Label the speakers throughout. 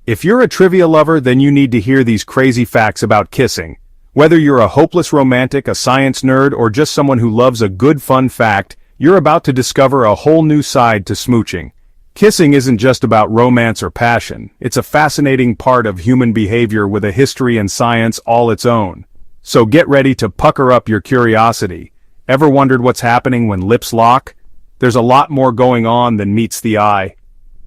Speaker 1: If you're a trivia lover, then you need to hear these crazy facts about kissing. Whether you're a hopeless romantic, a science nerd, or just someone who loves a good fun fact, you're about to discover a whole new side to smooching. Kissing isn't just about romance or passion. It's a fascinating part of human behavior with a history and science all its own. So get ready to pucker up your curiosity. Ever wondered what's happening when lips lock? There's a lot more going on than meets the eye.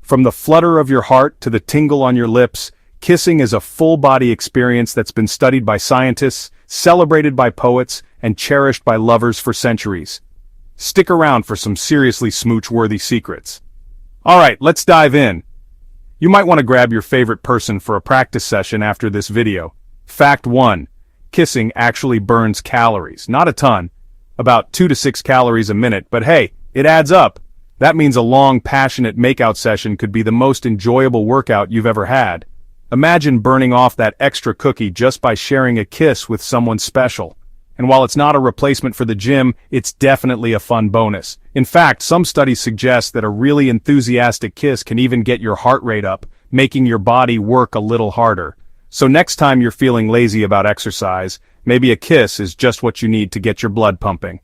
Speaker 1: From the flutter of your heart to the tingle on your lips, kissing is a full-body experience that's been studied by scientists, celebrated by poets, and cherished by lovers for centuries. Stick around for some seriously smooch-worthy secrets. Alright, let's dive in. You might want to grab your favorite person for a practice session after this video. Fact 1. Kissing actually burns calories. Not a ton. About 2 to 6 calories a minute, but hey, it adds up. That means a long, passionate makeout session could be the most enjoyable workout you've ever had. Imagine burning off that extra cookie just by sharing a kiss with someone special. And while it's not a replacement for the gym, it's definitely a fun bonus. In fact, some studies suggest that a really enthusiastic kiss can even get your heart rate up, making your body work a little harder. So next time you're feeling lazy about exercise, maybe a kiss is just what you need to get your blood pumping.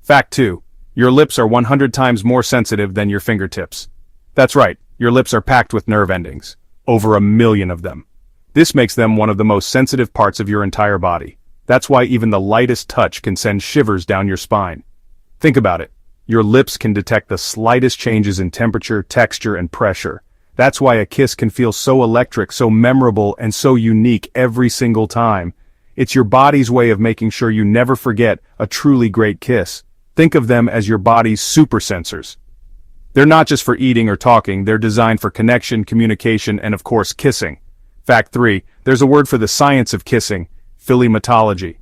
Speaker 1: Fact 2. Your lips are 100 times more sensitive than your fingertips. That's right, your lips are packed with nerve endings. Over 1 million of them. This makes them one of the most sensitive parts of your entire body. That's why even the lightest touch can send shivers down your spine. Think about it. Your lips can detect the slightest changes in temperature, texture, and pressure. That's why a kiss can feel so electric, so memorable, and so unique every single time. It's your body's way of making sure you never forget a truly great kiss. Think of them as your body's super sensors. They're not just for eating or talking, they're designed for connection, communication, and of course kissing. Fact 3. There's a word for the science of kissing, philematology.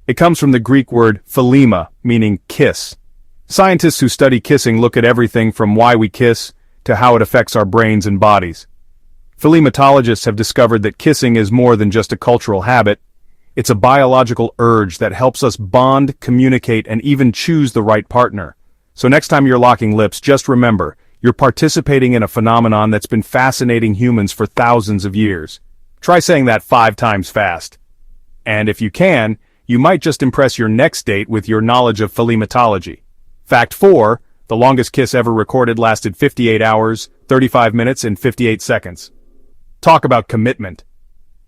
Speaker 1: It comes from the Greek word philema, meaning kiss. Scientists who study kissing look at everything from why we kiss to how it affects our brains and bodies. Philematologists have discovered that kissing is more than just a cultural habit. It's a biological urge that helps us bond, communicate, and even choose the right partner. So next time you're locking lips, just remember, you're participating in a phenomenon that's been fascinating humans for thousands of years. Try saying that 5 times fast. And if you can, you might just impress your next date with your knowledge of philematology. Fact 4, the longest kiss ever recorded lasted 58 hours, 35 minutes, and 58 seconds. Talk about commitment.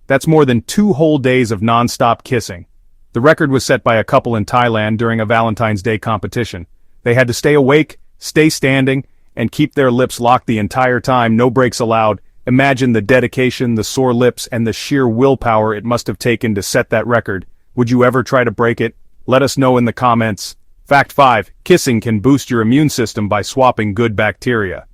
Speaker 1: That's more than 2 whole days of non-stop kissing. The record was set by a couple in Thailand during a Valentine's Day competition. They had to stay awake, stay standing, and keep their lips locked the entire time, no breaks allowed. Imagine the dedication, the sore lips, and the sheer willpower it must have taken to set that record. Would you ever try to break it? Let us know in the comments. Fact 5. Kissing can boost your immune system by swapping good bacteria.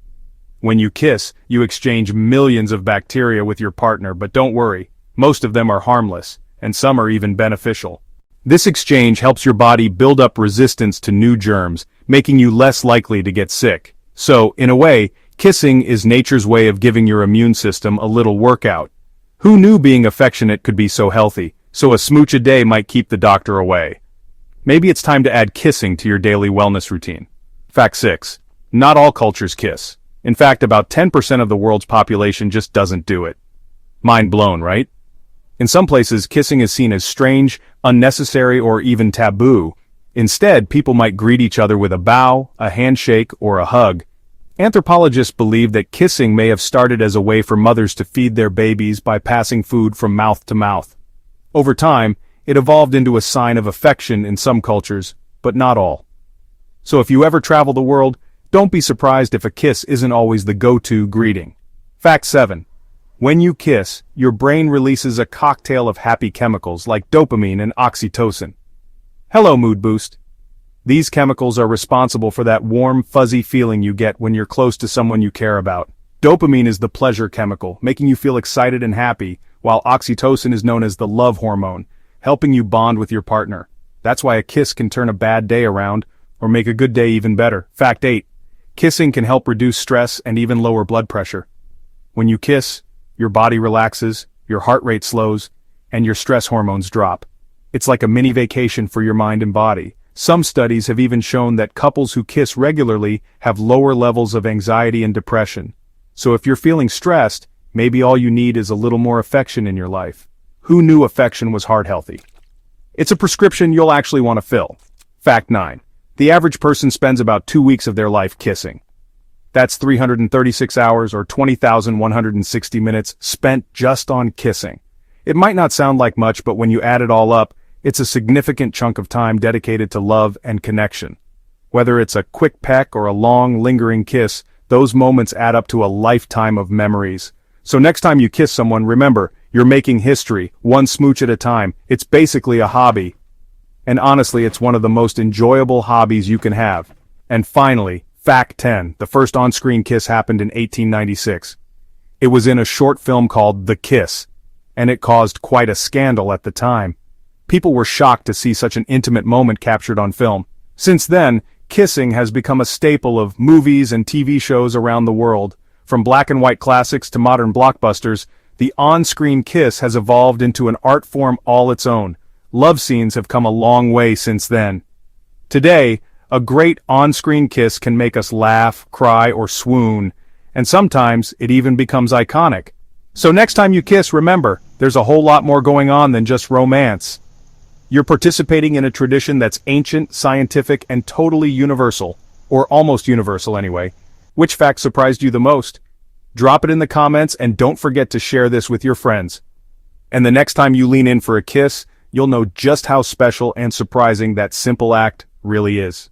Speaker 1: When you kiss, you exchange millions of bacteria with your partner, but don't worry. Most of them are harmless, and some are even beneficial. This exchange helps your body build up resistance to new germs, making you less likely to get sick. So, in a way, kissing is nature's way of giving your immune system a little workout. Who knew being affectionate could be so healthy? So a smooch a day might keep the doctor away. Maybe it's time to add kissing to your daily wellness routine. Fact 6. Not all cultures kiss. In fact, about 10% of the world's population just doesn't do it. Mind blown, right? In some places, kissing is seen as strange, unnecessary, or even taboo. Instead, people might greet each other with a bow, a handshake, or a hug. Anthropologists believe that kissing may have started as a way for mothers to feed their babies by passing food from mouth to mouth. Over time, it evolved into a sign of affection in some cultures, but not all. So if you ever travel the world, don't be surprised if a kiss isn't always the go-to greeting. Fact 7. When you kiss, your brain releases a cocktail of happy chemicals like dopamine and oxytocin. Hello, mood boost. These chemicals are responsible for that warm, fuzzy feeling you get when you're close to someone you care about. Dopamine is the pleasure chemical, making you feel excited and happy, while oxytocin is known as the love hormone, helping you bond with your partner. That's why a kiss can turn a bad day around, or make a good day even better. Fact 8. Kissing can help reduce stress and even lower blood pressure. When you kiss, your body relaxes, your heart rate slows, and your stress hormones drop. It's like a mini vacation for your mind and body. Some studies have even shown that couples who kiss regularly have lower levels of anxiety and depression. So if you're feeling stressed, maybe all you need is a little more affection in your life. Who knew affection was heart-healthy? It's a prescription you'll actually want to fill. Fact 9. The average person spends about 2 weeks of their life kissing. That's 336 hours or 20,160 minutes spent just on kissing. It might not sound like much, but when you add it all up, it's a significant chunk of time dedicated to love and connection. Whether it's a quick peck or a long, lingering kiss, those moments add up to a lifetime of memories. So next time you kiss someone, remember, you're making history, one smooch at a time. It's basically a hobby. And honestly, it's one of the most enjoyable hobbies you can have. And finally, fact 10, the first on-screen kiss happened in 1896. It was in a short film called The Kiss, and it caused quite a scandal at the time. People were shocked to see such an intimate moment captured on film. Since then, kissing has become a staple of movies and TV shows around the world. From black and white classics to modern blockbusters, the on-screen kiss has evolved into an art form all its own. Love scenes have come a long way since then. Today, a great on-screen kiss can make us laugh, cry, or swoon, and sometimes it even becomes iconic. So next time you kiss, remember, there's a whole lot more going on than just romance. You're participating in a tradition that's ancient, scientific, and totally universal, or almost universal anyway. Which fact surprised you the most? Drop it in the comments and don't forget to share this with your friends. And the next time you lean in for a kiss, you'll know just how special and surprising that simple act really is.